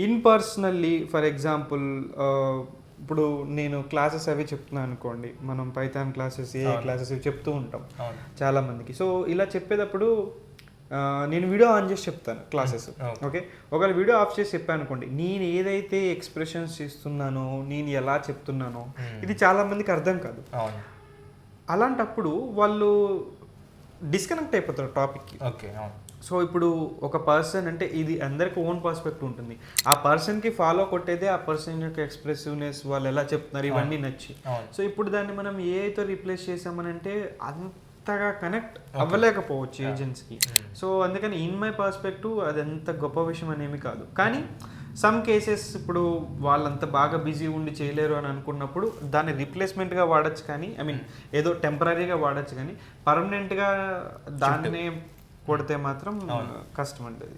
In personally for example ఇప్పుడు నేను classes అవి చెప్తున్నాను అనుకోండి, మనం పైథాన్ క్లాసెస్ ఏ క్లాసెస్ ఇవి చెప్తూ ఉంటాం చాలామందికి. సో ఇలా చెప్పేటప్పుడు నేను వీడియో ఆన్ చేసి చెప్తాను క్లాసెస్. ఓకే, ఒకవేళ వీడియో ఆఫ్ చేసి చెప్పాను అనుకోండి, నేను ఏదైతే ఎక్స్ప్రెషన్స్ ఇస్తున్నానో, నేను ఎలా చెప్తున్నానో ఇది చాలామందికి అర్థం కాదు. అలాంటప్పుడు వాళ్ళు డిస్కనెక్ట్ అయిపోతారు టాపిక్కి. ఓకే. సో ఇప్పుడు ఒక పర్సన్ అంటే ఇది అందరికి ఓన్ పర్స్పెక్టివ్ ఉంటుంది. ఆ పర్సన్కి ఫాలో కొట్టేదే ఆ పర్సన్ యొక్క ఎక్స్ప్రెసివ్నెస్, వాళ్ళు ఎలా చెప్తున్నారు ఇవన్నీ నచ్చి. సో ఇప్పుడు దాన్ని మనం ఏఐతో రీప్లేస్ చేసామనంటే అంతగా కనెక్ట్ అవ్వలేకపోవచ్చు ఏజెంట్స్కి. సో అందుకని ఇన్ మై పర్స్పెక్టివ్ అది అంత గొప్ప విషయం అనేమి కాదు. కానీ సమ్ కేసెస్ ఇప్పుడు వాళ్ళంత బాగా బిజీ ఉండి చేయలేరు అని అనుకున్నప్పుడు దాన్ని రీప్లేస్మెంట్గా వాడచ్చు, కానీ ఐ మీన్ ఏదో టెంపరీగా వాడచ్చు, కానీ పర్మనెంట్గా దాన్నే కొడితే మాత్రం కష్టం ఉంటుంది.